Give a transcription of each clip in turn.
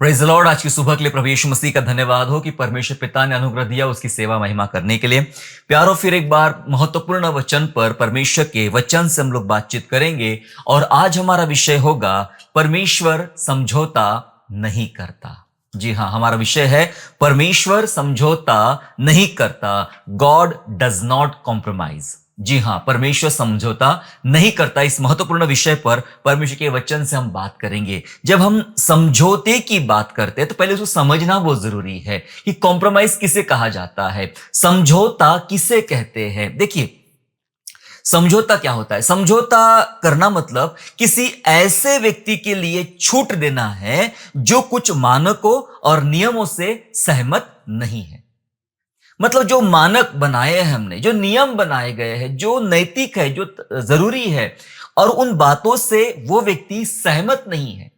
Praise the Lord. आज की सुबह के लिए प्रभु यीशु मसीह का धन्यवाद हो कि परमेश्वर पिता ने अनुग्रह दिया उसकी सेवा महिमा करने के लिए। प्यारो, फिर एक बार महत्वपूर्ण वचन पर, परमेश्वर के वचन से हम लोग बातचीत करेंगे और आज हमारा विषय होगा परमेश्वर समझौता नहीं करता। जी हाँ, हमारा विषय है परमेश्वर समझौता नहीं करता। God does not compromise. जी हाँ, परमेश्वर समझौता नहीं करता। इस महत्वपूर्ण विषय पर परमेश्वर के वचन से हम बात करेंगे। जब हम समझौते की बात करते हैं तो पहले उसको समझना बहुत जरूरी है कि कॉम्प्रोमाइज किसे कहा जाता है, समझौता किसे कहते हैं। देखिए, समझौता क्या होता है? समझौता करना मतलब किसी ऐसे व्यक्ति के लिए छूट देना है जो कुछ मानकों और नियमों से सहमत नहीं है। मतलब जो मानक बनाए हैं हमने, जो नियम बनाए गए हैं, जो नैतिक है, जो जरूरी है, और उन बातों से वो व्यक्ति सहमत नहीं है,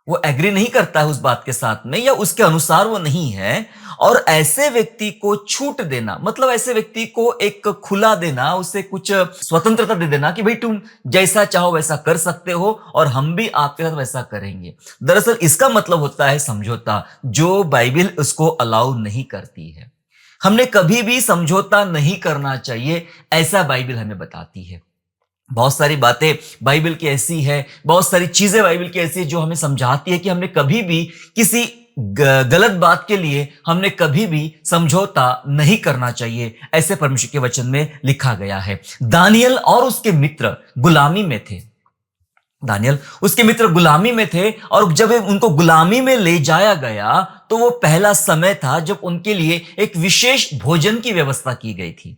वो एग्री नहीं करता है उस बात के साथ में, या उसके अनुसार वो नहीं है। और ऐसे व्यक्ति को छूट देना मतलब ऐसे व्यक्ति को एक खुला देना, उसे कुछ स्वतंत्रता दे देना कि भाई तुम जैसा चाहो वैसा कर सकते हो और हम भी आपके साथ वैसा करेंगे। दरअसल इसका मतलब होता है समझौता, जो बाइबल उसको अलाउ नहीं करती है। हमने कभी भी समझौता नहीं करना चाहिए, ऐसा बाइबल हमें बताती है। बहुत सारी बातें बाइबल की ऐसी है, बहुत सारी चीजें बाइबल की ऐसी है जो हमें समझाती है कि हमने कभी भी किसी गलत बात के लिए हमने कभी भी समझौता नहीं करना चाहिए। ऐसे परमेश्वर के वचन में लिखा गया है। दानियल और उसके मित्र गुलामी में थे। दानियल, उसके मित्र गुलामी में थे और जब उनको गुलामी में ले जाया गया तो वो पहला समय था जब उनके लिए एक विशेष भोजन की व्यवस्था की गई थी,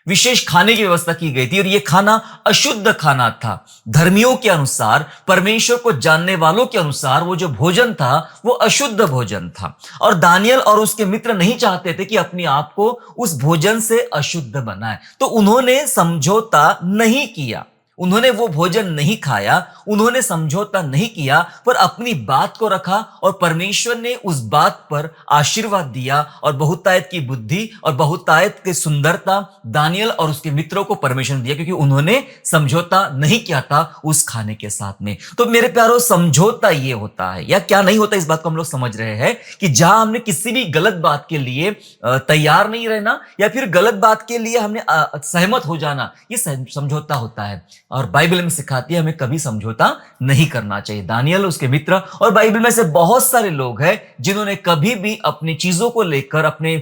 विशेष खाने की व्यवस्था की गई थी। और यह खाना अशुद्ध खाना था। धर्मियों के अनुसार, परमेश्वर को जानने वालों के अनुसार वो जो भोजन था वो अशुद्ध भोजन था। और दानियल और उसके मित्र नहीं चाहते थे कि अपने आप को उस भोजन से अशुद्ध बनाए, तो उन्होंने समझौता नहीं किया। उन्होंने वो भोजन नहीं खाया, उन्होंने समझौता नहीं किया, पर अपनी बात को रखा और परमेश्वर ने उस बात पर आशीर्वाद दिया और बहुतायत की बुद्धि और बहुतायत की सुंदरता दानियल और उसके मित्रों को परमेश्वर ने दिया, क्योंकि उन्होंने समझौता नहीं किया था उस खाने के साथ में। तो मेरे प्यारो, समझौता ये होता है या क्या नहीं होता, इस बात को हम लोग समझ रहे हैं कि जहां हमने किसी भी गलत बात के लिए तैयार नहीं रहना या फिर गलत बात के लिए हमने सहमत हो जाना, ये समझौता होता है। और बाइबल में सिखाती है हमें कभी समझौता नहीं करना चाहिए। दानियल, उसके मित्र और बाइबल में से बहुत सारे लोग हैं जिन्होंने कभी भी अपनी चीजों को लेकर, अपने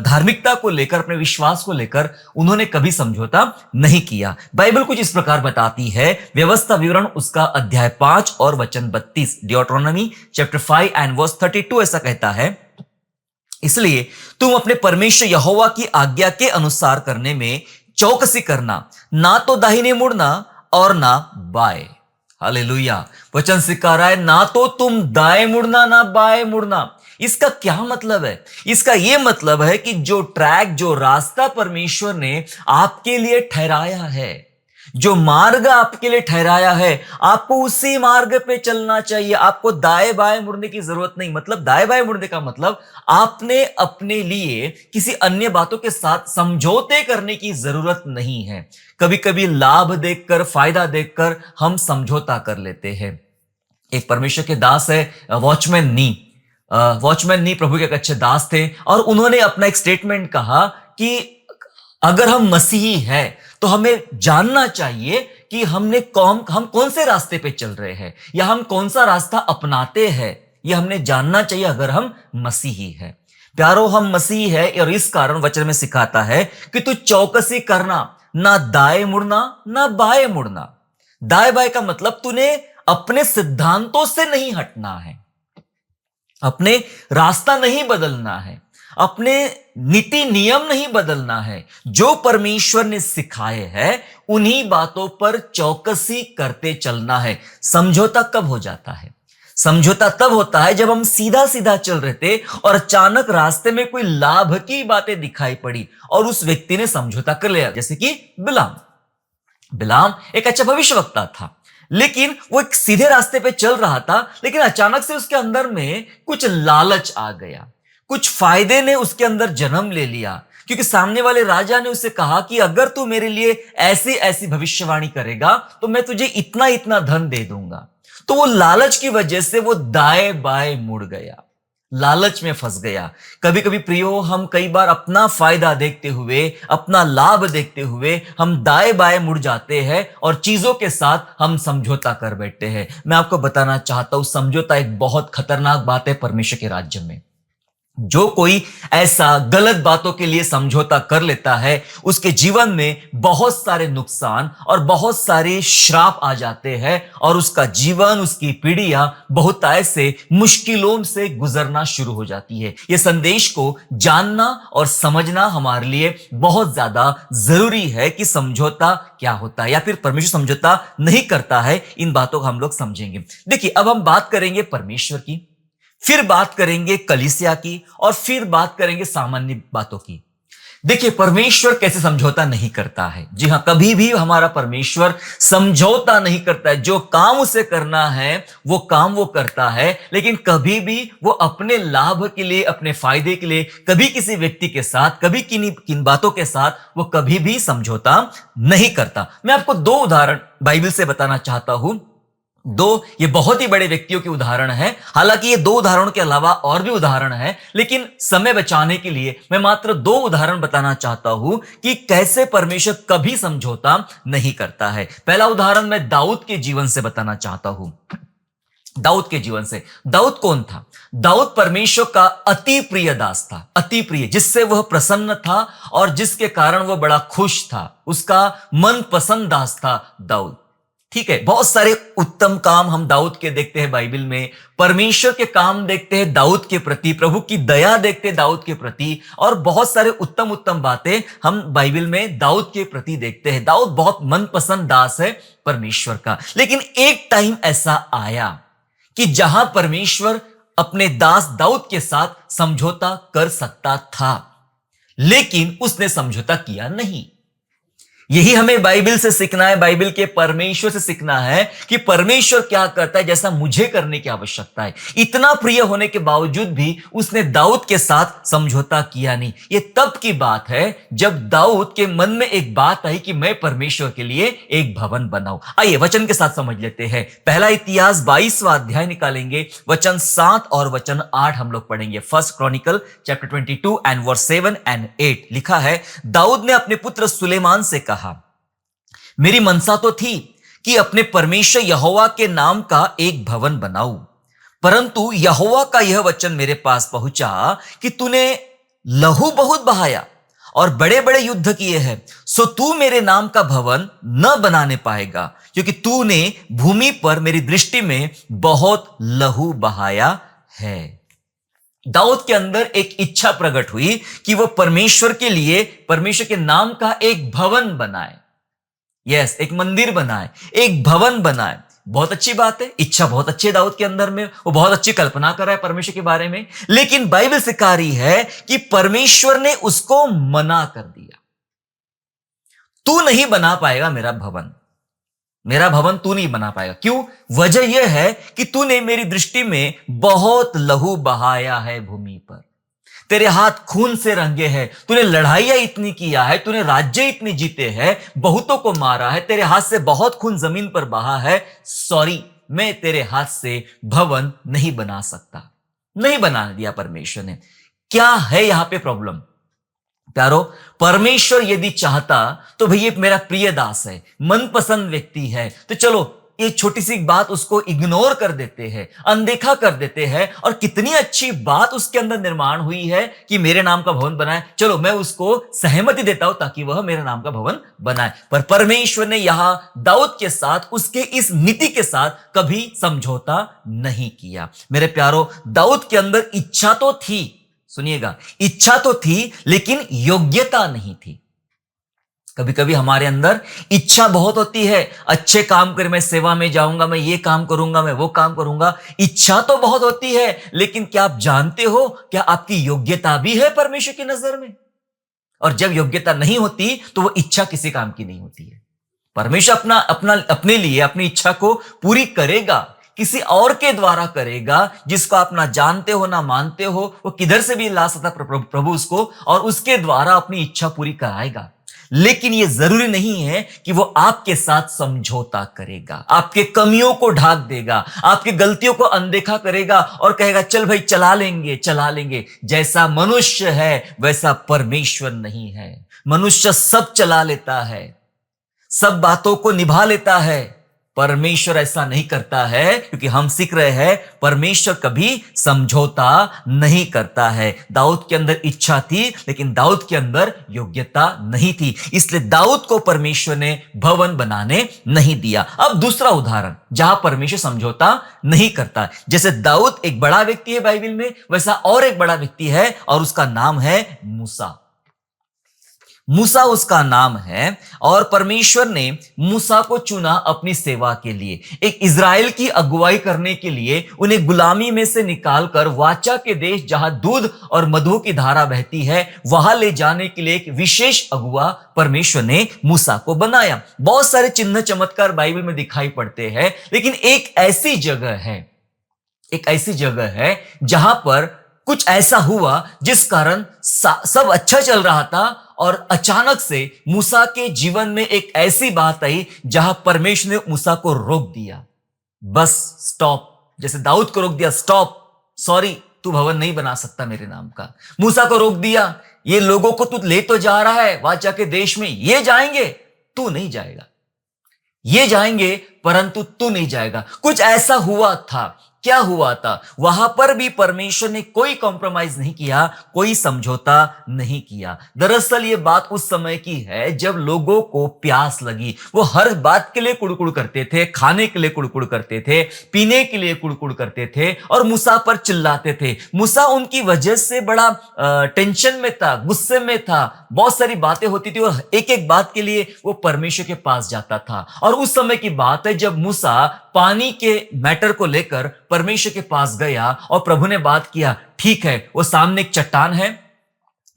धार्मिकता को लेकर, अपने विश्वास को लेकर उन्होंने कभी समझौता नहीं किया। बाइबल कुछ इस प्रकार बताती है, व्यवस्था विवरण उसका अध्याय 5 और वचन 32, डियोट्रोनॉमी चैप्टर 5 एंड वर्स 32 ऐसा कहता है, इसलिए तुम अपने परमेश्वर यहोवा की आज्ञा के अनुसार करने में चौकसी करना, ना तो दाहिने मुड़ना और ना बाएं। हालेलुया। वचन सिखा रहा है, ना तो तुम दाएं मुड़ना ना बाएं मुड़ना। इसका क्या मतलब है? इसका यह मतलब है कि जो ट्रैक, जो रास्ता परमेश्वर ने आपके लिए ठहराया है, जो मार्ग आपके लिए ठहराया है, आपको उसी मार्ग पे चलना चाहिए। आपको दाएं बाएं मुड़ने की जरूरत नहीं। मतलब दाएं बाएं मुड़ने का मतलब आपने अपने लिए किसी अन्य बातों के साथ समझौते करने की जरूरत नहीं है। कभी कभी लाभ देखकर, फायदा देखकर हम समझौता कर लेते हैं। एक परमेश्वर के दास है, वॉचमैन नी। वॉचमैन नी प्रभु के एक अच्छे दास थे और उन्होंने अपना एक स्टेटमेंट कहा कि अगर हम मसीही हैं तो हमें जानना चाहिए कि हम कौन से रास्ते पे चल रहे हैं या हम कौन सा रास्ता अपनाते हैं। यह हमने जानना चाहिए अगर हम मसीही हैं। प्यारो, हम मसीही है और इस कारण वचन में सिखाता है कि तू चौकसी करना, ना दाएं मुड़ना ना बाएं मुड़ना। दाएं बाएं का मतलब तूने अपने सिद्धांतों से नहीं हटना है, अपने रास्ता नहीं बदलना है, अपने नीति नियम नहीं बदलना है। जो परमेश्वर ने सिखाए हैं उन्हीं बातों पर चौकसी करते चलना है। समझौता कब हो जाता है? समझौता तब होता है जब हम सीधा सीधा चल रहे थे और अचानक रास्ते में कोई लाभ की बातें दिखाई पड़ी और उस व्यक्ति ने समझौता कर लिया। जैसे कि बिलाम एक अच्छा भविष्यवक्ता था, लेकिन वो एक सीधे रास्ते पे चल रहा था, लेकिन अचानक से उसके अंदर में कुछ लालच आ गया, कुछ फायदे ने उसके अंदर जन्म ले लिया। क्योंकि सामने वाले राजा ने उससे कहा कि अगर तू मेरे लिए ऐसी ऐसी भविष्यवाणी करेगा तो मैं तुझे इतना इतना धन दे दूंगा। तो वो लालच की वजह से वो दाएं बाएं मुड़ गया, लालच में फंस गया। कभी कभी प्रियो, हम कई बार अपना फायदा देखते हुए, अपना लाभ देखते हुए हम दाएं बाएं मुड़ जाते हैं और चीजों के साथ हम समझौता कर बैठते हैं। मैं आपको बताना चाहता हूं, समझौता एक बहुत खतरनाक बात है परमेश्वर के राज्य में। जो कोई ऐसा गलत बातों के लिए समझौता कर लेता है, उसके जीवन में बहुत सारे नुकसान और बहुत सारे श्राप आ जाते हैं और उसका जीवन, उसकी पीढ़ियां बहुत ऐसे मुश्किलों से गुजरना शुरू हो जाती है। यह संदेश को जानना और समझना हमारे लिए बहुत ज्यादा जरूरी है कि समझौता क्या होता है या फिर परमेश्वर समझौता नहीं करता है। इन बातों को हम लोग समझेंगे। देखिए, अब हम बात करेंगे परमेश्वर की, फिर बात करेंगे कलीसिया की और फिर बात करेंगे सामान्य बातों की। देखिए, परमेश्वर कैसे समझौता नहीं करता है। जी हां, कभी भी हमारा परमेश्वर समझौता नहीं करता है। जो काम उसे करना है वो काम वो करता है, लेकिन कभी भी वो अपने लाभ के लिए, अपने फायदे के लिए, कभी किसी व्यक्ति के साथ, कभी किन बातों के साथ वो कभी भी समझौता नहीं करता। मैं आपको दो उदाहरण बाइबल से बताना चाहता हूं। ये बहुत ही बड़े व्यक्तियों के उदाहरण हैं। हालांकि ये दो उदाहरणों के अलावा और भी उदाहरण हैं, लेकिन समय बचाने के लिए मैं मात्र दो उदाहरण बताना चाहता हूं कि कैसे परमेश्वर कभी समझौता नहीं करता है। पहला उदाहरण मैं दाऊद के जीवन से बताना चाहता हूं। दाऊद के जीवन से। दाऊद कौन था? दाऊद परमेश्वर का अति प्रिय दास था, अति प्रिय, जिससे वह प्रसन्न था और जिसके कारण वह बड़ा खुश था। उसका मनपसंद दास था दाऊद। ठीक है, बहुत सारे उत्तम काम हम दाऊद के देखते हैं बाइबल में। परमेश्वर के काम देखते हैं दाऊद के प्रति, प्रभु की दया देखते हैं दाऊद के प्रति, और बहुत सारे उत्तम उत्तम बातें हम बाइबल में दाऊद के प्रति देखते हैं। दाऊद बहुत मनपसंद दास है परमेश्वर का। लेकिन एक टाइम ऐसा आया कि जहां परमेश्वर अपने दास दाऊद के साथ समझौता कर सकता था, लेकिन उसने समझौता किया नहीं। यही हमें बाइबल से सीखना है, बाइबल के परमेश्वर से सीखना है कि परमेश्वर क्या करता है जैसा मुझे करने की आवश्यकता है। इतना प्रिय होने के बावजूद भी उसने दाऊद के साथ समझौता किया नहीं। यह तब की बात है जब दाऊद के मन में एक बात आई कि मैं परमेश्वर के लिए एक भवन बनाऊं। आइए वचन के साथ समझ लेते हैं। पहला इतिहास 22वां अध्याय निकालेंगे, वचन 7 और वचन 8 हम लोग पढ़ेंगे। First chronicle chapter 22 and verse 7 and 8 लिखा है, दाऊद ने अपने पुत्र सुलेमान से कहा, मेरी मनसा तो थी कि अपने परमेश्वर यहोवा के नाम का एक भवन बनाऊं, परंतु यहोवा का यह वचन मेरे पास पहुंचा कि तूने लहू बहुत बहाया और बड़े बड़े युद्ध किए हैं, सो तू मेरे नाम का भवन न बनाने पाएगा, क्योंकि तूने भूमि पर मेरी दृष्टि में बहुत लहू बहाया है। दाऊद के अंदर एक इच्छा प्रकट हुई कि वह परमेश्वर के लिए, परमेश्वर के नाम का एक भवन बनाए। यस, एक मंदिर बनाए, एक भवन बनाए। बहुत अच्छी बात है, इच्छा बहुत अच्छी है दाऊद के अंदर में, वो बहुत अच्छी कल्पना कर रहा है परमेश्वर के बारे में। लेकिन बाइबल सिखा रही है कि परमेश्वर ने उसको मना कर दिया, तू नहीं बना पाएगा मेरा भवन, मेरा भवन तू नहीं बना पाएगा। क्यों? वजह यह है कि तूने मेरी दृष्टि में बहुत लहू बहाया है भूमि पर, तेरे हाथ खून से रंगे हैं, तूने लड़ाइयां इतनी किया है, तूने राज्य इतने जीते हैं, बहुतों को मारा है, तेरे हाथ से बहुत खून जमीन पर बहा है। सॉरी, मैं तेरे हाथ से भवन नहीं बना सकता। नहीं बना दिया परमेश्वर ने। क्या है यहां पे प्रॉब्लम? प्यारो, परमेश्वर यदि चाहता तो भैया मेरा प्रिय दास है, मनपसंद व्यक्ति है, तो चलो ये छोटी सी बात उसको इग्नोर कर देते हैं, अनदेखा कर देते हैं, और कितनी अच्छी बात उसके अंदर निर्माण हुई है कि मेरे नाम का भवन बनाए। चलो मैं उसको सहमति देता हूं ताकि वह मेरे नाम का भवन बनाए। पर परमेश्वर ने यहां दाऊद के साथ, उसके इस नीति के साथ कभी समझौता नहीं किया। मेरे प्यारो, दाऊद के अंदर इच्छा तो थी, सुनिएगा, इच्छा तो थी, लेकिन योग्यता नहीं थी। कभी कभी हमारे अंदर इच्छा बहुत होती है, अच्छे काम कर, मैं सेवा में जाऊंगा, मैं ये काम करूंगा, मैं वो काम करूंगा। इच्छा तो बहुत होती है, लेकिन क्या आप जानते हो, क्या आपकी योग्यता भी है परमेश्वर की नजर में? और जब योग्यता नहीं होती तो वो इच्छा किसी काम की नहीं होती है। परमेश्वर अपने लिए अपनी इच्छा को पूरी करेगा, किसी और के द्वारा करेगा, जिसको आप ना जानते हो ना मानते हो, वो किधर से भी ला सकता प्रभु उसको, और उसके द्वारा अपनी इच्छा पूरी कराएगा। लेकिन यह जरूरी नहीं है कि वो आपके साथ समझौता करेगा, आपके कमियों को ढाक देगा, आपकी गलतियों को अनदेखा करेगा और कहेगा चल भाई चला लेंगे चला लेंगे। जैसा मनुष्य है वैसा परमेश्वर नहीं है। मनुष्य सब चला लेता है, सब बातों को निभा लेता है। परमेश्वर ऐसा नहीं करता है, क्योंकि हम सीख रहे हैं परमेश्वर कभी समझौता नहीं करता है। दाऊद के अंदर इच्छा थी, लेकिन दाऊद के अंदर योग्यता नहीं थी, इसलिए दाऊद को परमेश्वर ने भवन बनाने नहीं दिया। अब दूसरा उदाहरण जहां परमेश्वर समझौता नहीं करता। जैसे दाऊद एक बड़ा व्यक्ति है बाइबल में, वैसा और एक बड़ा व्यक्ति है और उसका नाम है मूसा। मूसा उसका नाम है और परमेश्वर ने मूसा को चुना अपनी सेवा के लिए, एक इज़राइल की अगुवाई करने के लिए, उन्हें गुलामी में से निकालकर वाचा के देश जहां दूध और मधु की धारा बहती है वहां ले जाने के लिए एक विशेष अगुवा परमेश्वर ने मूसा को बनाया। बहुत सारे चिन्ह चमत्कार बाइबल में दिखाई पड़ते हैं, लेकिन एक ऐसी जगह है जहां पर कुछ ऐसा हुआ जिस कारण सब अच्छा चल रहा था और अचानक से मूसा के जीवन में एक ऐसी बात आई जहां परमेश्वर ने मूसा को रोक दिया। बस स्टॉप, जैसे दाऊद को रोक दिया, स्टॉप, सॉरी, तू भवन नहीं बना सकता मेरे नाम का। मूसा को रोक दिया, ये लोगों को तू ले तो जा रहा है वाचा के देश में, ये जाएंगे, तू नहीं जाएगा। ये जाएंगे परंतु तू नहीं जाएगा। कुछ ऐसा हुआ था। क्या हुआ था? वहां पर भी परमेश्वर ने कोई कॉम्प्रोमाइज नहीं किया, कोई समझौता नहीं किया। दरअसल ये बात उस समय की है जब लोगों को प्यास लगी। वो हर बात के लिए कुड़कुड़ करते थे, खाने के लिए कुड़कुड़ करते थे, पीने के लिए कुड़कुड़ करते थे और मूसा पर चिल्लाते थे। मूसा उनकी वजह से बड़ा टेंशन में था, गुस्से में था, बहुत सारी बातें होती थी और एक एक बात के लिए वो परमेश्वर के पास जाता था। और उस समय की बात है जब मूसा पानी के मैटर को लेकर परमेश्वर के पास गया और प्रभु ने बात किया, ठीक है, वो सामने एक चट्टान है,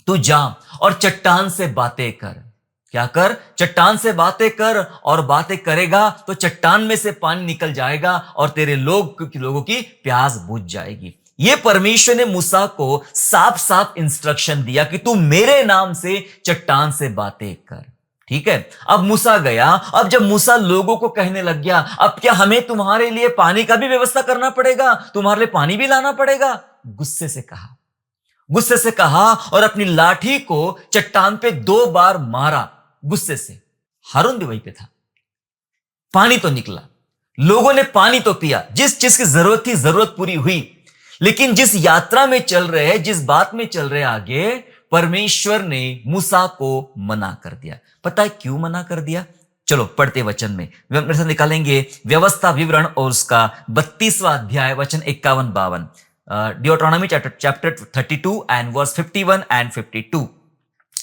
तू जा और चट्टान से बातें कर। क्या कर? चट्टान से बातें कर, और बातें करेगा तो चट्टान में से पानी निकल जाएगा और तेरे लोगों की प्यास बुझ जाएगी। ये परमेश्वर ने मूसा को साफ साफ इंस्ट्रक्शन दिया कि तू मेरे नाम से चट्टान से बातें कर। ठीक है, अब मूसा गया। अब जब मूसा लोगों को कहने लग गया, अब क्या हमें तुम्हारे लिए पानी का भी व्यवस्था करना पड़ेगा, तुम्हारे लिए पानी भी लाना पड़ेगा? गुस्से से कहा और अपनी लाठी को चट्टान पे 2 बार मारा गुस्से से। हारून भी वहीं पे था। पानी तो निकला, लोगों ने पानी तो पिया, जिस चीज की जरूरत थी जरूरत पूरी हुई। लेकिन जिस यात्रा में चल रहे हैं, जिस बात में चल रहे आगे, परमेश्वर ने मूसा को मना कर दिया। पता है क्यों मना कर दिया? चलो पढ़ते वचन में, मेरे साथ निकालेंगे व्यवस्था विवरण और उसका 32वां अध्याय वचन 51-52, डियोट्रोनॉमी चैप्टर 32 एंड वर्स 51 एंड 52।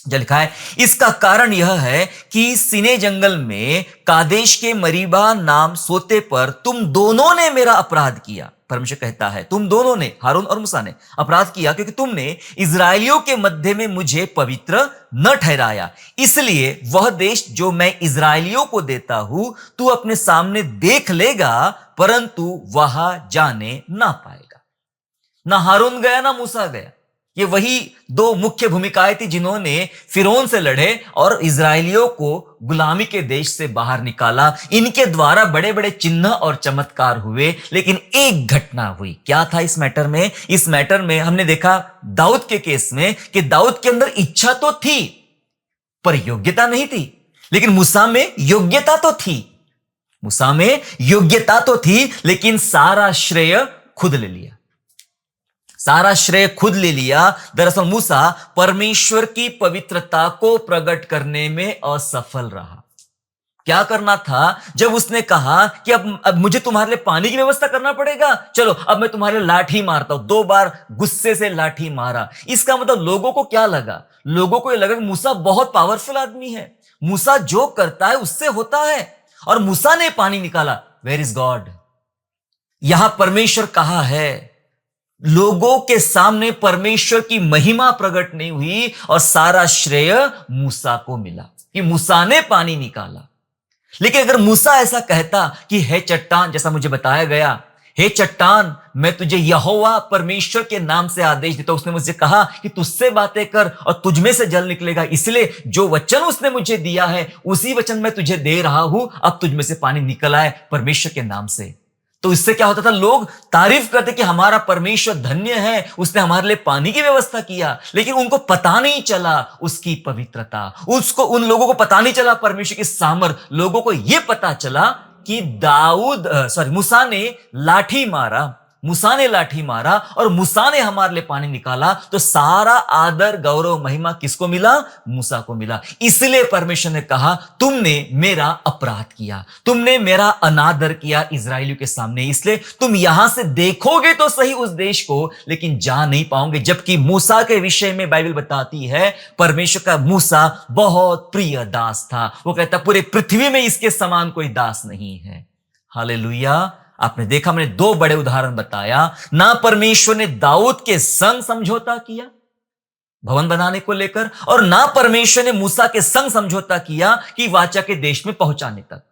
जो लिखा है, इसका कारण यह है कि सीने जंगल में कादेश के मरीबा नाम सोते पर तुम दोनों ने मेरा अपराध किया। परमेश्वर कहता है तुम दोनों ने, हारून और मूसा ने अपराध किया, क्योंकि तुमने इजराइलियों के मध्य में मुझे पवित्र न ठहराया। इसलिए वह देश जो मैं इजराइलियों को देता हूं तू अपने सामने देख लेगा, परंतु वहां जाने ना पाएगा। ना हारून गया ना मूसा गया। ये वही 2 मुख्य भूमिकाएं थी जिन्होंने फिरौन से लड़े और इजराइलियों को गुलामी के देश से बाहर निकाला। इनके द्वारा बड़े बड़े चिन्ह और चमत्कार हुए, लेकिन एक घटना हुई। क्या था इस मैटर में? इस मैटर में हमने देखा दाऊद के केस में कि दाऊद के अंदर इच्छा तो थी पर योग्यता नहीं थी, लेकिन मूसा में योग्यता तो थी, लेकिन सारा श्रेय खुद ले लिया। दरअसल मूसा परमेश्वर की पवित्रता को प्रकट करने में असफल रहा। क्या करना था? जब उसने कहा कि अब मुझे तुम्हारे लिए पानी की व्यवस्था करना पड़ेगा, चलो अब मैं तुम्हारे लाठी मारता हूं। 2 बार गुस्से से लाठी मारा। इसका मतलब लोगों को क्या लगा? लोगों को यह लगा कि मूसा बहुत पावरफुल आदमी है, मूसा जो करता है उससे होता है, और मूसा ने पानी निकाला। Where is God? यहां परमेश्वर कहा है, लोगों के सामने परमेश्वर की महिमा प्रकट नहीं हुई और सारा श्रेय मूसा को मिला कि मूसा ने पानी निकाला। लेकिन अगर मूसा ऐसा कहता कि हे चट्टान, जैसा मुझे बताया गया, हे चट्टान, मैं तुझे यहोवा परमेश्वर के नाम से आदेश देता हूं। उसने मुझसे कहा कि तुझसे बातें कर और तुझ में से जल निकलेगा, इसलिए जो वचन उसने मुझे दिया है उसी वचन मैं तुझे दे रहा हूं। अब तुझ में से पानी निकल आए परमेश्वर के नाम से। तो इससे क्या होता था, लोग तारीफ करते कि हमारा परमेश्वर धन्य है, उसने हमारे लिए पानी की व्यवस्था किया। लेकिन उनको पता नहीं चला उसकी पवित्रता, उन लोगों को पता नहीं चला परमेश्वर की सामर्थ। लोगों को यह पता चला कि मूसा ने लाठी मारा और मूसा ने हमारे लिए पानी निकाला। तो सारा आदर गौरव महिमा किसको मिला? मूसा को मिला। इसलिए परमेश्वर ने कहा, तुमने मेरा अपराध किया, तुमने मेरा अनादर किया इजराइलियों के सामने, इसलिए तुम यहां से देखोगे तो सही उस देश को, लेकिन जा नहीं पाओगे। जबकि मूसा के विषय में बाइबल बताती है, परमेश्वर का मूसा बहुत प्रिय दास था। वो कहता, पूरे पृथ्वी में इसके समान कोई दास नहीं है। हालेलुया। आपने देखा, मैंने दो बड़े उदाहरण बताया। ना परमेश्वर ने दाऊद के संग समझौता किया भवन बनाने को लेकर, और ना परमेश्वर ने मूसा के संग समझौता किया कि वाचा के देश में पहुंचाने तक।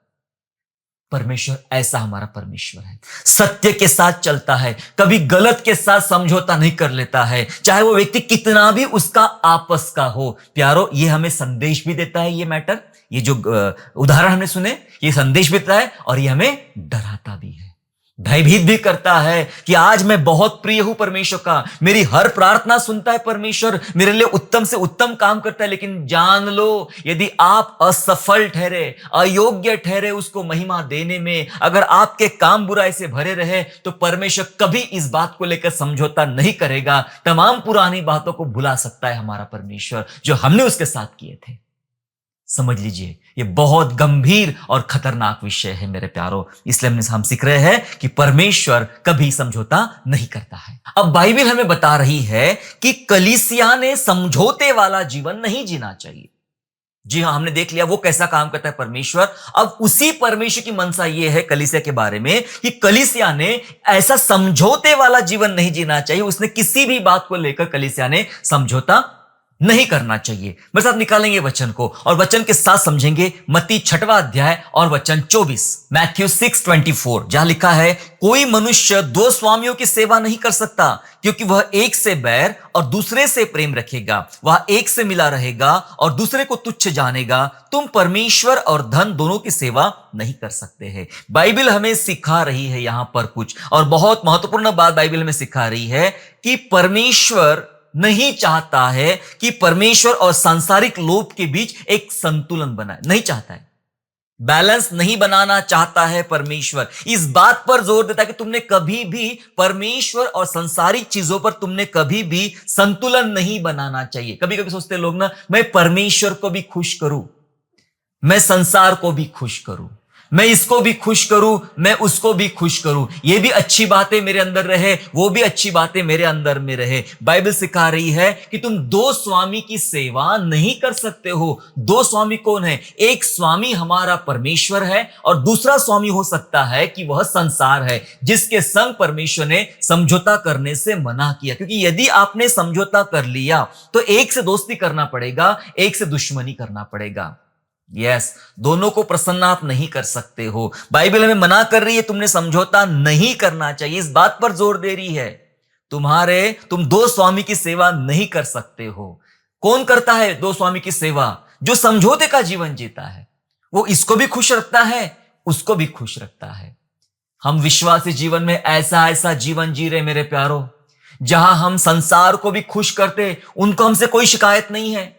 परमेश्वर ऐसा हमारा परमेश्वर है, सत्य के साथ चलता है, कभी गलत के साथ समझौता नहीं कर लेता है, चाहे वो व्यक्ति कितना भी उसका आपस का हो। प्यारो, ये हमें संदेश भी देता है, ये मैटर, ये जो उदाहरण हमने सुने, ये संदेश भी देता है और ये हमें डराता भी है, भयभीत भी करता है कि आज मैं बहुत प्रिय हूं परमेश्वर का, मेरी हर प्रार्थना सुनता है परमेश्वर, मेरे लिए उत्तम से उत्तम काम करता है। लेकिन जान लो, यदि आप असफल ठहरे, अयोग्य ठहरे उसको महिमा देने में, अगर आपके काम बुराई से भरे रहे, तो परमेश्वर कभी इस बात को लेकर समझौता नहीं करेगा। तमाम पुरानी बातों को भुला सकता है हमारा परमेश्वर, जो हमने उसके साथ किए थे। समझ लीजिए, ये बहुत गंभीर और खतरनाक विषय है मेरे प्यारो। इसलिए हम सीख रहे हैं कि परमेश्वर कभी समझौता नहीं करता है। अब बाइबल हमें बता रही है कि कलीसिया ने समझौते वाला जीवन नहीं जीना चाहिए। जी हां, हमने देख लिया वो कैसा काम करता है परमेश्वर। अब उसी परमेश्वर की मनसा ये है कलीसिया के बारे में कि कलीसिया ने ऐसा समझौते वाला जीवन नहीं जीना चाहिए। उसने किसी भी बात को लेकर कलीसिया ने समझौता नहीं करना चाहिए। मेरे साथ निकालेंगे वचन को और वचन के साथ समझेंगे मत्ती 6वां अध्याय और वचन 24, मैथ्यू 6:24, जहां लिखा है, कोई मनुष्य दो स्वामियों की सेवा नहीं कर सकता, क्योंकि वह एक से बैर और दूसरे से प्रेम रखेगा, वह एक से मिला रहेगा और दूसरे को तुच्छ जानेगा। तुम परमेश्वर और धन दोनों की सेवा नहीं कर सकते हैं। बाइबल हमें सिखा रही है यहां पर कुछ, और बहुत महत्वपूर्ण बात बाइबल हमें सिखा रही है कि परमेश्वर नहीं चाहता है कि परमेश्वर और सांसारिक लोभ के बीच एक संतुलन बनाए, नहीं चाहता है, बैलेंस नहीं बनाना चाहता है परमेश्वर। इस बात पर जोर देता है कि तुमने कभी भी परमेश्वर और सांसारिक चीजों पर तुमने कभी भी संतुलन नहीं बनाना चाहिए। कभी कभी सोचते लोग ना, मैं परमेश्वर को भी खुश करूं, मैं संसार को भी खुश करूं, मैं इसको भी खुश करूं, मैं उसको भी खुश करूं, ये भी अच्छी बातें मेरे अंदर रहे, वो भी अच्छी बातें मेरे अंदर में रहे। बाइबल सिखा रही है कि तुम दो स्वामी की सेवा नहीं कर सकते हो। दो स्वामी कौन है? एक स्वामी हमारा परमेश्वर है और दूसरा स्वामी हो सकता है कि वह संसार है, जिसके संग परमेश्वर ने समझौता करने से मना किया। क्योंकि यदि आपने समझौता कर लिया तो एक से दोस्ती करना पड़ेगा, एक से दुश्मनी करना पड़ेगा। दोनों को प्रसन्न आप नहीं कर सकते हो। बाइबल हमें मना कर रही है, तुमने समझौता नहीं करना चाहिए, इस बात पर जोर दे रही है। तुम दो स्वामी की सेवा नहीं कर सकते हो। कौन करता है दो स्वामी की सेवा? जो समझौते का जीवन जीता है, वो इसको भी खुश रखता है, उसको भी खुश रखता है। हम विश्वासी जीवन में ऐसा जीवन जी रहे मेरे प्यारो, जहां हम संसार को भी खुश करते, उनको हमसे कोई शिकायत नहीं है,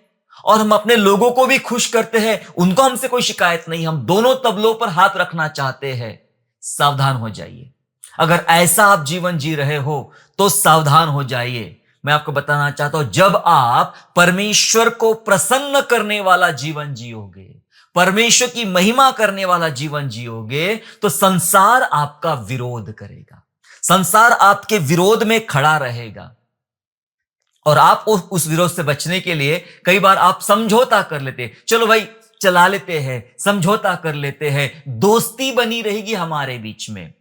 और हम अपने लोगों को भी खुश करते हैं, उनको हमसे कोई शिकायत नहीं। हम दोनों तबलों पर हाथ रखना चाहते हैं। सावधान हो जाइए। अगर ऐसा आप जीवन जी रहे हो तो सावधान हो जाइए। मैं आपको बताना चाहता हूं, जब आप परमेश्वर को प्रसन्न करने वाला जीवन जियोगे, परमेश्वर की महिमा करने वाला जीवन जियोगे, तो संसार आपका विरोध करेगा, संसार आपके विरोध में खड़ा रहेगा, और आप उस विरोध से बचने के लिए कई बार आप समझौता कर लेते, चलो भाई चला लेते हैं, समझौता कर लेते हैं, दोस्ती बनी रहेगी हमारे बीच में।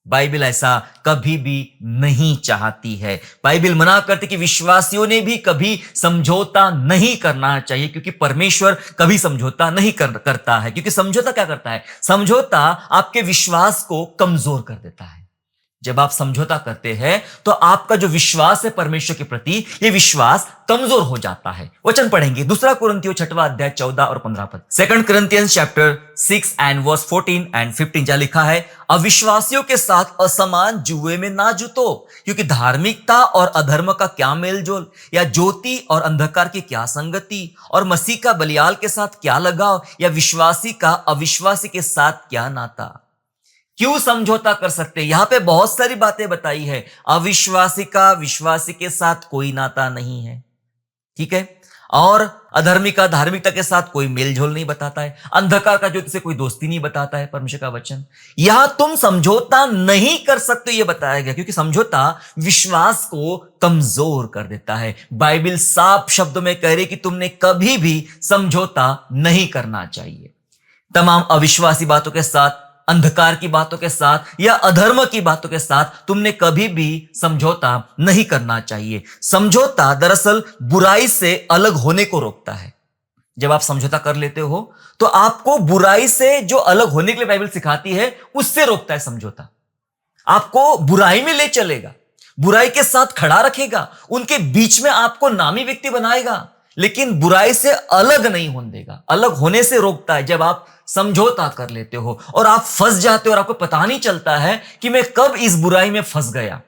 बाइबल ऐसा कभी भी नहीं चाहती है। बाइबल मना करती कि विश्वासियों ने भी कभी समझौता नहीं करना चाहिए, क्योंकि परमेश्वर कभी समझौता नहीं करता है। क्योंकि समझौता क्या करता है? समझौता आपके विश्वास को कमजोर कर देता है। जब आप समझौता करते हैं तो आपका जो विश्वास है परमेश्वर के प्रति, यह विश्वास कमजोर हो जाता है। वचन पढ़ेंगे, दूसरा कुरिन्थियों 6वां अध्याय 14 और 15 पद। 2 Corinthians chapter 6 and verse 14 and 15 जहां लिखा है, अविश्वासियों के साथ असमान जुए में ना जुतो, क्योंकि धार्मिकता और अधर्म का क्या मेलजोल, या ज्योति और अंधकार की क्या संगति, और मसीह का बलियाल के साथ क्या लगाव, या विश्वासी का अविश्वासी के साथ क्या नाता। क्यों समझौता कर सकते हैं? यहां पे बहुत सारी बातें बताई है। अविश्वासी का विश्वासी के साथ कोई नाता नहीं है, ठीक है, और अधर्मी का धार्मिकता के साथ कोई मेलझोल नहीं बताता है, अंधकार का ज्योति से कोई दोस्ती नहीं बताता है परमेश्वर का वचन। यहां तुम समझौता नहीं कर सकते यह बताया गया, क्योंकि समझौता विश्वास को कमजोर कर देता है। बाइबल साफ शब्दों में कह रही कि तुमने कभी भी समझौता नहीं करना चाहिए। तमाम अविश्वासी बातों के साथ, अंधकार की बातों के साथ या अधर्म की बातों के साथ तुमने कभी भी समझौता नहीं करना चाहिए। समझौता दरअसल बुराई से अलग होने को रोकता है। जब आप समझौता कर लेते हो तो आपको बुराई से जो अलग होने के लिए बाइबल सिखाती है उससे रोकता है। समझौता आपको बुराई में ले चलेगा, बुराई के साथ खड़ा रखेगा, उनके बीच में आपको नामी व्यक्ति बनाएगा, लेकिन बुराई से अलग नहीं होने देगा। अलग होने से रोकता है। जब आप समझौता कर लेते हो और आप फंस जाते हो और आपको पता नहीं चलता है कि मैं कब इस बुराई में फंस गया,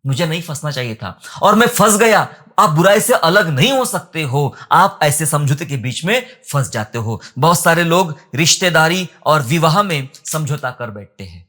मुझे नहीं फंसना चाहिए था और मैं फंस गया, आप बुराई से अलग नहीं हो सकते हो। आप ऐसे समझौते के बीच में फंस जाते हो। बहुत सारे लोग रिश्तेदारी और विवाह में समझौता कर बैठते हैं,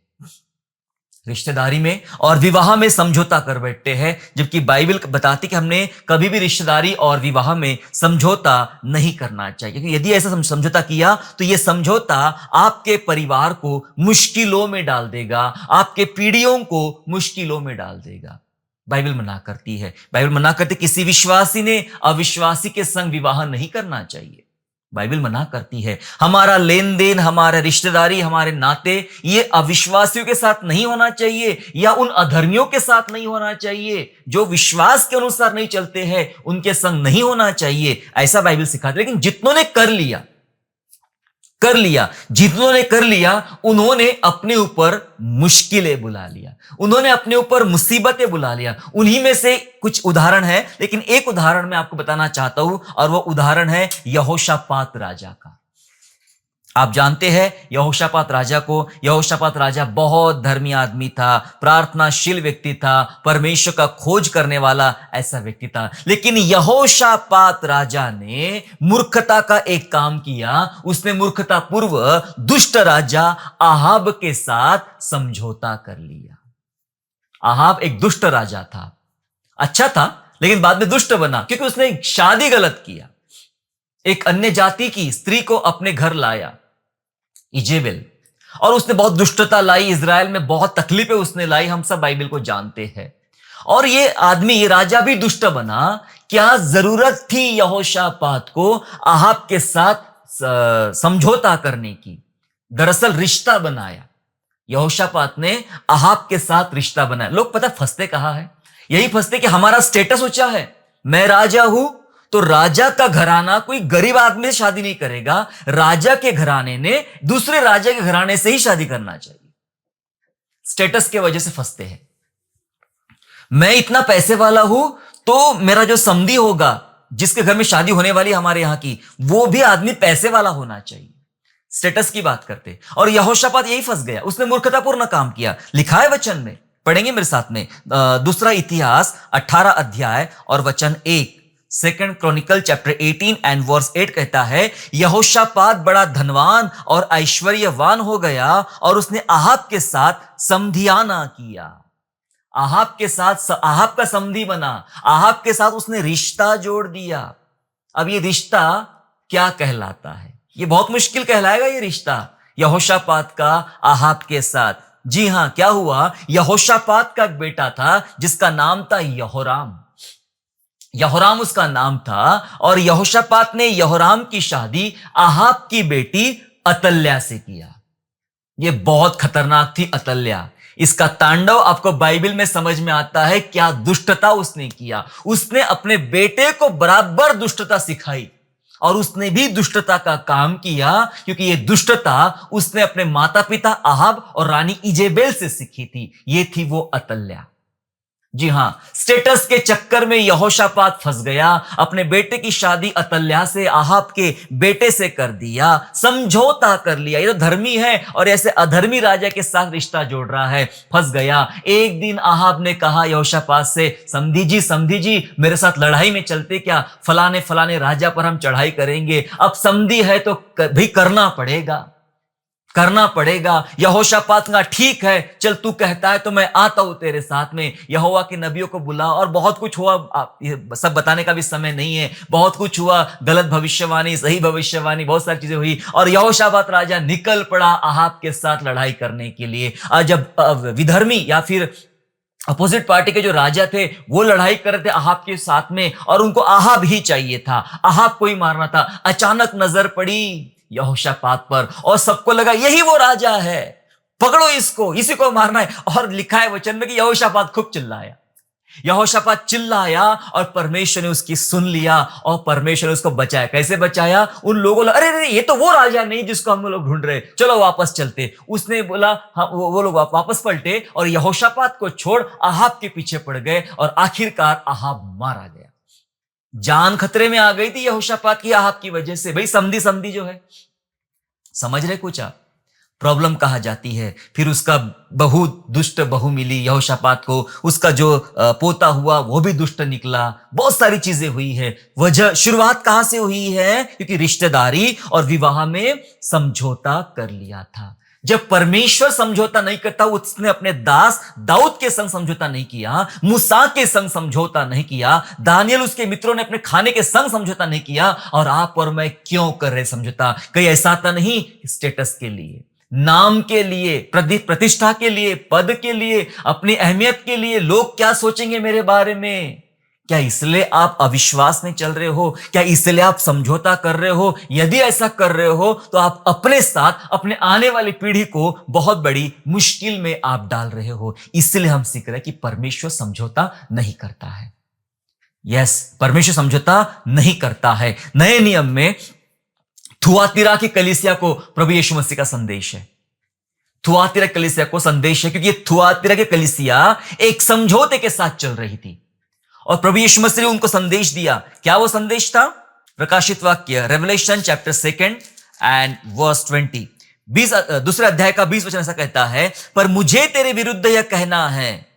रिश्तेदारी में और विवाह में समझौता कर बैठते हैं, जबकि बाइबल बताती कि हमने कभी भी रिश्तेदारी और विवाह में समझौता नहीं करना चाहिए, क्योंकि यदि ऐसा समझौता किया तो यह समझौता आपके परिवार को मुश्किलों में डाल देगा, आपके पीढ़ियों को मुश्किलों में डाल देगा। बाइबल मना करती है, बाइबल मना करती किसी विश्वासी ने अविश्वासी के संग विवाह नहीं करना चाहिए। बाइबल मना करती है हमारा लेन देन, हमारा रिश्तेदारी, हमारे नाते ये अविश्वासियों के साथ नहीं होना चाहिए या उन अधर्मियों के साथ नहीं होना चाहिए, जो विश्वास के अनुसार नहीं चलते हैं उनके संग नहीं होना चाहिए, ऐसा बाइबल सिखाती है। लेकिन जितनों ने कर लिया, जितनों ने कर लिया, उन्होंने अपने ऊपर मुश्किलें बुला लिया, उन्होंने अपने ऊपर मुसीबतें बुला लिया। उन्हीं में से कुछ उदाहरण है, लेकिन एक उदाहरण मैं आपको बताना चाहता हूं और वो उदाहरण है यहोशापात राजा का। आप जानते हैं यहोशापात राजा को। यहोशापात राजा बहुत धर्मी आदमी था, प्रार्थनाशील व्यक्ति था, परमेश्वर का खोज करने वाला ऐसा व्यक्ति था। लेकिन यहोशापात राजा ने मूर्खता का एक काम किया। उसने मूर्खता पूर्व दुष्ट राजा आहाब के साथ समझौता कर लिया। आहाब एक दुष्ट राजा था, अच्छा था, लेकिन बाद में दुष्ट बना क्योंकि उसने शादी गलत किया। एक अन्य जाति की स्त्री को अपने घर लाया, इजेबेल, और उसने बहुत दुष्टता लाई। इजराइल में बहुत तकलीफें उसने लाई, हम सब बाइबल को जानते हैं। और ये आदमी, ये राजा भी दुष्ट बना। क्या जरूरत थी यहोशापात को आहाब के साथ समझौता करने की? दरअसल रिश्ता बनाया। यहोशापात ने आहाब के साथ रिश्ता बनाया। लोग पता फंसते कहां है? यही फंसते कि हमारा स्टेटस ऊंचा है, मैं राजा हूं, तो राजा का घराना कोई गरीब आदमी से शादी नहीं करेगा, राजा के घराने ने दूसरे राजा के घराने से ही शादी करना चाहिए। स्टेटस के वजह से फंसते हैं। मैं इतना पैसे वाला हूं तो मेरा जो समधी होगा, जिसके घर में शादी होने वाली हमारे यहां की, वो भी आदमी पैसे वाला होना चाहिए। स्टेटस की बात करते, और यहोशापात यही फंस गया। उसने मूर्खतापूर्ण काम किया। लिखा है वचन में, पढ़ेंगे मेरे साथ में, दूसरा इतिहास 18 अध्याय और वचन 1। 2 क्रॉनिकल चैप्टर 18 एंड वर्स 8 कहता है, यहोशापात बड़ा धनवान और ऐश्वर्यवान हो गया और उसने आहाब के साथ समधियाना किया। आहाब के साथ, आहाब का समधी बना, आहाब के साथ उसने रिश्ता जोड़ दिया। अब ये रिश्ता क्या कहलाता है? ये बहुत मुश्किल कहलाएगा ये रिश्ता यहोशापात का आहाब के साथ। जी हां, क्या हुआ? यहोशापात का एक बेटा था जिसका नाम था यहोराम। यहोराम उसका नाम था, और यहोशापात ने यहोराम की शादी आहाब की बेटी अतल्या से किया। यह बहुत खतरनाक थी अतल्या। इसका तांडव आपको बाइबल में समझ में आता है। क्या दुष्टता उसने किया! उसने अपने बेटे को बराबर दुष्टता सिखाई। और उसने भी दुष्टता का काम किया, क्योंकि ये दुष्टता उसने अपने माता पिता अहाब और रानी इजेबेल से सीखी थी। ये थी वो अतल्या। जी हां, स्टेटस के चक्कर में यहोशापात फंस गया। अपने बेटे की शादी अतल्या से, अहाब के बेटे से कर दिया, समझौता कर लिया। ये तो धर्मी है और ऐसे अधर्मी राजा के साथ रिश्ता जोड़ रहा है, फंस गया। एक दिन अहाब ने कहा यहोशापात से, समधी जी मेरे साथ लड़ाई में चलते क्या? फलाने फलाने राजा पर हम चढ़ाई करेंगे। अब समधी है तो भी करना पड़ेगा। यहोशापात कहा ठीक है, चल तू कहता है तो मैं आता हूं तेरे साथ में। यहोवा के नबियों को बुला, और बहुत कुछ हुआ। ये सब बताने का भी समय नहीं है। बहुत कुछ हुआ, गलत भविष्यवाणी, सही भविष्यवाणी, बहुत सारी चीजें हुई। और यहोशापात राजा निकल पड़ा अहाब के साथ लड़ाई करने के लिए। जब विधर्मी या फिर अपोजिट पार्टी के जो राजा थे वो लड़ाई कर रहे थे अहाब के साथ में, और उनको अहाब ही चाहिए था, अहाब को ही मारना था। अचानक नजर पड़ी यहोशापात पर और सबको लगा यही वो राजा है, पकड़ो इसको, इसी को मारना है। और लिखा है वचन में कि यहोशापात खूब चिल्लाया। यहोशापात चिल्लाया और परमेश्वर ने उसकी सुन लिया और परमेश्वर ने उसको बचाया। कैसे बचाया? उन लोगों ने, अरे ये तो वो राजा नहीं जिसको हम लोग ढूंढ रहे, चलो वापस चलते। उसने बोला, हाँ, वो लोग वापस पलटे और यहोशापात को छोड़ अहाब के पीछे पड़ गए और आखिरकार अहाब मारा गया। जान खतरे में आ गई थी यहोशापात की अहाब की वजह से। भाई समधी जो है, समझ रहे कुछ आप? प्रॉब्लम कहा जाती है। फिर उसका दुष्ट बहू मिली यहोशापात को, उसका जो पोता हुआ वो भी दुष्ट निकला। बहुत सारी चीजें हुई है। वजह शुरुआत कहां से हुई है? क्योंकि रिश्तेदारी और विवाह में समझौता कर लिया था। जब परमेश्वर समझौता नहीं करता, उसने अपने दास दाऊद के संग समझौता नहीं किया, मूसा के संग समझौता नहीं किया, दानियल उसके मित्रों ने अपने खाने के संग समझौता नहीं किया, और आप और मैं क्यों कर रहे समझौता? कहीं ऐसा तो नहीं स्टेटस के लिए, नाम के लिए, प्रतिष्ठा के लिए, पद के लिए, अपनी अहमियत के लिए, लोग क्या सोचेंगे मेरे बारे में? क्या इसलिए आप अविश्वास में चल रहे हो? क्या इसलिए आप समझौता कर रहे हो? यदि ऐसा कर रहे हो तो आप अपने साथ अपने आने वाली पीढ़ी को बहुत बड़ी मुश्किल में आप डाल रहे हो। इसलिए हम सीख रहे हैं कि परमेश्वर समझौता नहीं करता है। यस, परमेश्वर समझौता नहीं करता है। नए नियम में थुआतीरा की कलीसिया को प्रभु यीशु मसीह का संदेश है। थुआतीरा कलीसिया को संदेश है, क्योंकि थुआतीरा की कलीसिया एक समझौते के साथ चल रही थी और प्रभु यीशु मसीह ने उनको संदेश दिया। क्या वो संदेश था? प्रकाशित वाक्य, रेवलेशन चैप्टर 2 एंड वर्स 20, दूसरे अध्याय का 20 वचन ऐसा कहता है, पर मुझे तेरे विरुद्ध यह कहना है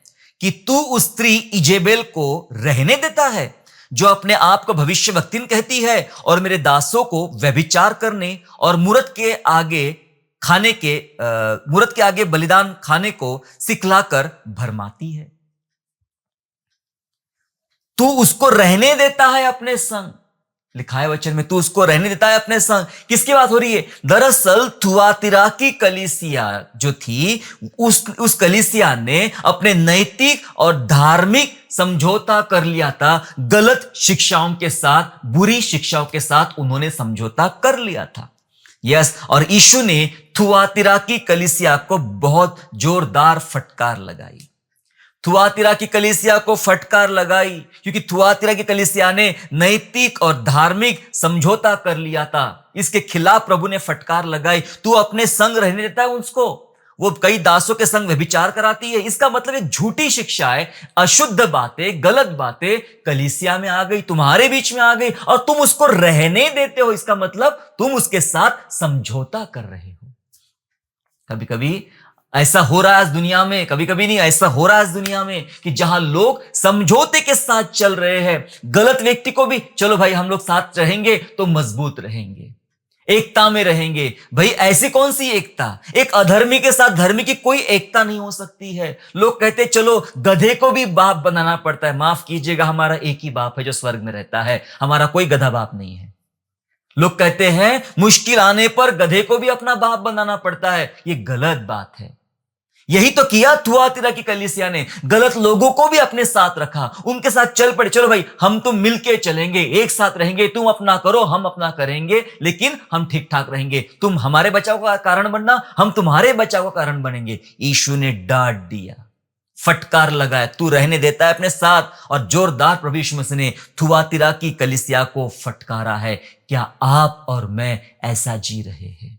कि तू उस स्त्री इजेबेल को रहने देता है, जो अपने आप को भविष्यवक्तिन कहती है और मेरे दासों को व्यभिचार करने और मूरत के आगे बलिदान खाने को सिखलाकर भरमाती है। तू उसको रहने देता है अपने संग। लिखा है वचन में, तू उसको रहने देता है अपने संग। किसकी बात हो रही है? दरअसल थुआतीरा की कलीसिया जो थी, उस कलीसिया ने अपने नैतिक और धार्मिक समझौता कर लिया था। गलत शिक्षाओं के साथ, बुरी शिक्षाओं के साथ उन्होंने समझौता कर लिया था। यस, और यीशु ने थुआतीरा की कलीसिया को बहुत जोरदार फटकार लगाई। थुआतीरा की कलीसिया को फटकार लगाई क्योंकि थुआतीरा की कलीसिया ने नैतिक और धार्मिक समझौता कर लिया था। इसके खिलाफ प्रभु ने फटकार लगाई। तू अपने संग रहने देता है उसको, वो कई दासों के संग व्यभिचार कराती है। इसका मतलब एक झूठी शिक्षा है, अशुद्ध बातें, गलत बातें कलीसिया में आ गई, तुम्हारे बीच में आ गई और तुम उसको रहने देते हो। इसका मतलब तुम उसके साथ समझौता कर रहे हो। कभी कभी ऐसा हो रहा है आज दुनिया में, कभी कभी नहीं, ऐसा हो रहा है आज दुनिया में कि जहां लोग समझौते के साथ चल रहे हैं। गलत व्यक्ति को भी, चलो भाई हम लोग साथ रहेंगे तो मजबूत रहेंगे, एकता में रहेंगे। भाई ऐसी कौन सी एकता? एक अधर्मी के साथ धर्मी की कोई एकता नहीं हो सकती है। लोग कहते चलो गधे को भी बाप बनाना पड़ता है। माफ कीजिएगा, हमारा एक ही बाप है जो स्वर्ग में रहता है, हमारा कोई गधा बाप नहीं है। लोग कहते हैं मुश्किल आने पर गधे को भी अपना बाप बनाना पड़ता है। ये गलत बात है। यही तो किया थुआतीरा की कलीसिया ने, गलत लोगों को भी अपने साथ रखा, उनके साथ चल पड़े। चलो भाई हम तुम मिलके चलेंगे, एक साथ रहेंगे, तुम अपना करो हम अपना करेंगे, लेकिन हम ठीक ठाक रहेंगे। तुम हमारे बचाव का कारण बनना, हम तुम्हारे बचाव का कारण बनेंगे। यीशु ने डांट दिया, फटकार लगाया, तू रहने देता है अपने साथ। और जोरदार प्रभु यीशु मसीह ने थुआतिरा की कलीसिया को फटकारा है। क्या आप और मैं ऐसा जी रहे हैं?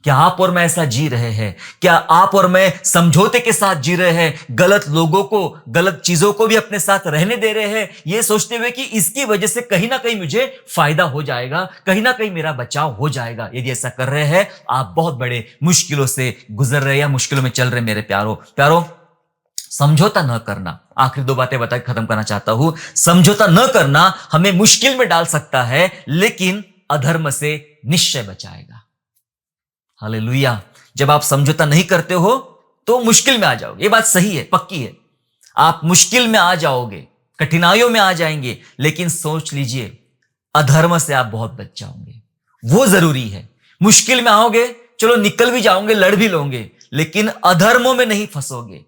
क्या आप और मैं ऐसा जी रहे हैं? क्या आप और मैं समझौते के साथ जी रहे हैं? गलत लोगों को, गलत चीजों को भी अपने साथ रहने दे रहे हैं, ये सोचते हुए कि इसकी वजह से कहीं ना कहीं मुझे फायदा हो जाएगा, कहीं ना कहीं मेरा बचाव हो जाएगा। यदि ऐसा कर रहे हैं, आप बहुत बड़े मुश्किलों से गुजर रहे हैं या मुश्किलों में चल रहे मेरे प्यारो। समझौता न करना, आखिरी 2 बातें बता के खत्म करना चाहता हूं। समझौता न करना हमें मुश्किल में डाल सकता है, लेकिन अधर्म से निश्चय बचाएगा। हालेलुया। जब आप समझौता नहीं करते हो तो मुश्किल में आ जाओगे, ये बात सही है, पक्की है। आप मुश्किल में आ जाओगे, कठिनाइयों में आ जाएंगे, लेकिन सोच लीजिए अधर्म से आप बहुत बच जाओगे। वो जरूरी है। मुश्किल में आओगे, चलो निकल भी जाओगे, लड़ भी लोगे, लेकिन अधर्मों में नहीं फंसोगे।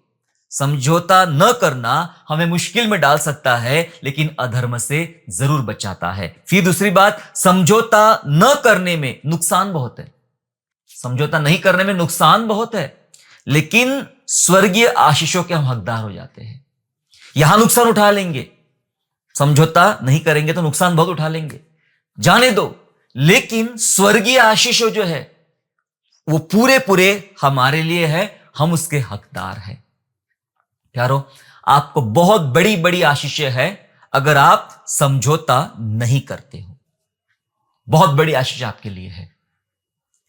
समझौता न करना हमें मुश्किल में डाल सकता है, लेकिन अधर्म से जरूर बचाता है। फिर दूसरी बात, समझौता न करने में नुकसान बहुत है। समझौता नहीं करने में नुकसान बहुत है, लेकिन स्वर्गीय आशीषों के हम हकदार हो जाते हैं। यहां नुकसान उठा लेंगे, समझौता नहीं करेंगे तो नुकसान बहुत उठा लेंगे, जाने दो, लेकिन स्वर्गीय आशीषों जो है वो पूरे हमारे लिए है, हम उसके हकदार हैं। प्यारो, आपको बहुत बड़ी बड़ी आशीषें है अगर आप समझौता नहीं करते हो। बहुत बड़ी आशीष आपके लिए है।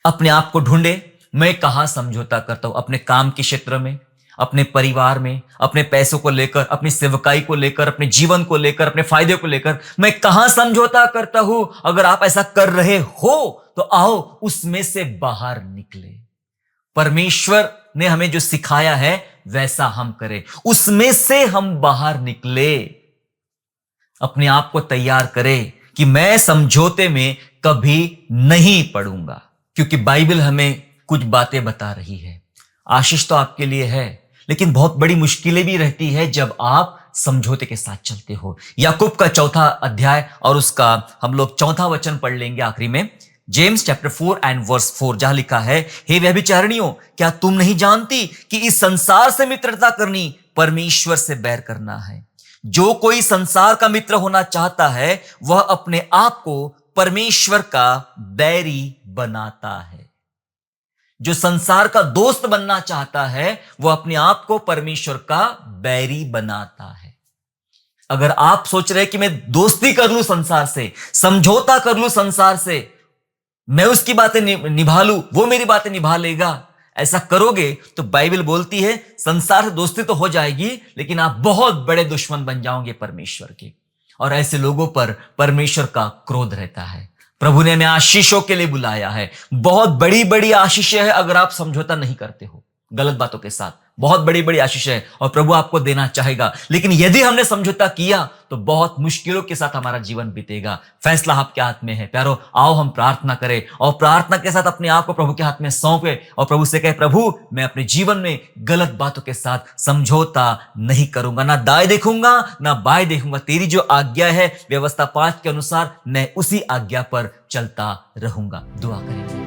अपने आप को ढूंढे, मैं कहां समझौता करता हूं? अपने काम के क्षेत्र में, अपने परिवार में, अपने पैसों को लेकर, अपनी सेवकाई को लेकर, अपने जीवन को लेकर, अपने फायदे को लेकर मैं कहां समझौता करता हूं? अगर आप ऐसा कर रहे हो तो आओ उसमें से बाहर निकले। परमेश्वर ने हमें जो सिखाया है वैसा हम करें, उसमें से हम बाहर निकले। अपने आप को तैयार करें कि मैं समझौते में कभी नहीं पड़ूंगा, क्योंकि बाइबल हमें कुछ बातें बता रही है। आशीष तो आपके लिए है, लेकिन बहुत बड़ी मुश्किलें भी रहती है जब आप समझौते के साथ चलते हो। याकूब का 4 अध्याय और उसका हम लोग 4 वचन पढ़ लेंगे आखिरी में। जेम्स चैप्टर 4 एंड वर्स 4, जहां लिखा है, हे व्यभिचारिणियों, क्या तुम नहीं जानती कि इस संसार से मित्रता करनी परमेश्वर से बैर करना है? जो कोई संसार का मित्र होना चाहता है वह अपने आप को परमेश्वर का बैरी बनाता है। जो संसार का दोस्त बनना चाहता है वह अपने आप को परमेश्वर का बैरी बनाता है। अगर आप सोच रहे कि मैं दोस्ती कर लूं संसार से, समझौता कर लूं संसार से, मैं उसकी बातें निभा लूं, वो मेरी बातें निभा लेगा, ऐसा करोगे तो बाइबल बोलती है संसार से दोस्ती तो हो जाएगी, लेकिन आप बहुत बड़े दुश्मन बन जाओगे परमेश्वर के। और ऐसे लोगों पर परमेश्वर का क्रोध रहता है। प्रभु ने हमें आशीषों के लिए बुलाया है। बहुत बड़ी बड़ी आशीषें है अगर आप समझौता नहीं करते हो गलत बातों के साथ, बहुत बड़ी बड़ी आशीष है और प्रभु आपको देना चाहेगा। लेकिन यदि हमने समझौता किया तो बहुत मुश्किलों के साथ हमारा जीवन बीतेगा। फैसला आपके हाथ में है। प्यारो, आओ हम प्रार्थना करें और प्रार्थना के साथ अपने आप को प्रभु के हाथ में सौंपे और प्रभु से कहे, प्रभु मैं अपने जीवन में गलत बातों के साथ समझौता नहीं करूंगा, ना दाएं देखूंगा ना बाएं देखूंगा। तेरी जो आज्ञा है व्यवस्था 5 के अनुसार मैं उसी आज्ञा पर चलता रहूंगा। दुआ करेंगे।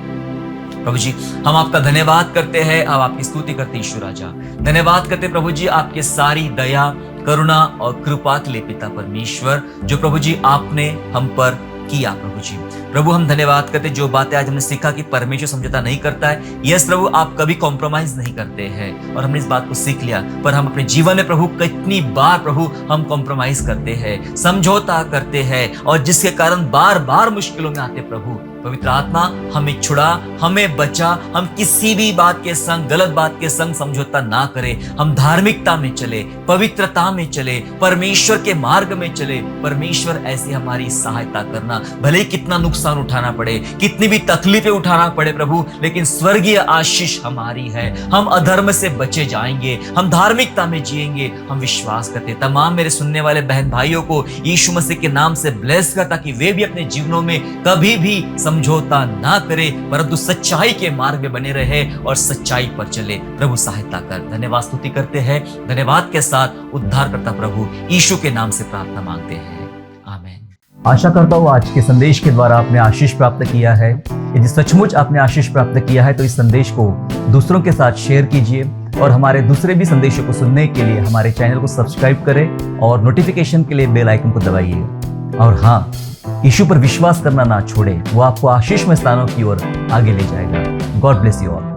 प्रभु जी, हम आपका धन्यवाद करते हैं, हम आपकी स्तुति करते हैं ईश्वर राजा। धन्यवाद करते प्रभु जी आपके सारी दया, करुणा और कृपा के लिए पिता परमेश्वर, जो प्रभु जी आपने हम पर किया। प्रभु जी, प्रभु हम धन्यवाद करते जो बातें आज हमने सीखा कि परमेश्वर समझौता नहीं करता है। यस प्रभु, आप कभी कॉम्प्रोमाइज नहीं करते हैं और हमने इस बात को सीख लिया। पर हम अपने जीवन में प्रभु कितनी बार प्रभु हम कॉम्प्रोमाइज करते हैं, समझौता करते हैं और जिसके कारण बार बार मुश्किलों में आते। प्रभु पवित्र आत्मा हमें छुड़ा, हमें बचा, हम किसी भी बात के संग, गलत बात के संग समझौता ना करें। हम धार्मिकता में चले, पवित्रता में चले, परमेश्वर के मार्ग में चले। परमेश्वर ऐसी हमारी सहायता करना, भले कितना नुकसान उठाना पड़े, कितनी भी तकलीफें उठाना पड़े प्रभु, लेकिन स्वर्गीय आशीष हमारी है। हम अधर्म से बचे जाएंगे, हम धार्मिकता में जिएंगे। हम विश्वास करते तमाम मेरे सुनने वाले बहन भाइयों को यीशु मसीह के नाम से ब्लेस कर, ताकि वे भी अपने जीवनों में कभी भी समझौता ना करे, परंतु सच्चाई के मार्ग में बने रहे और सच्चाई पर चले। प्रभु सहायता कर। धन्यवाद स्तुति करते हैं, धन्यवाद के साथ उद्धार करता प्रभु यीशु के नाम से प्रार्थना मांगते हैं, आमीन। आशा करता हूँ आज के संदेश के द्वारा आपने आशीष प्राप्त किया है। यदि सचमुच आपने आशीष प्राप्त किया है तो इस संदेश को दूसरों के साथ शेयर कीजिए। और हमारे दूसरे भी संदेशों को सुनने के लिए हमारे चैनल को सब्सक्राइब करें और नोटिफिकेशन के लिए बेल आइकन को दबाइए। और हाँ, यीशु पर विश्वास करना ना छोड़े, वो आपको आशीषमय स्थानों की ओर आगे ले जाएगा। God bless you all.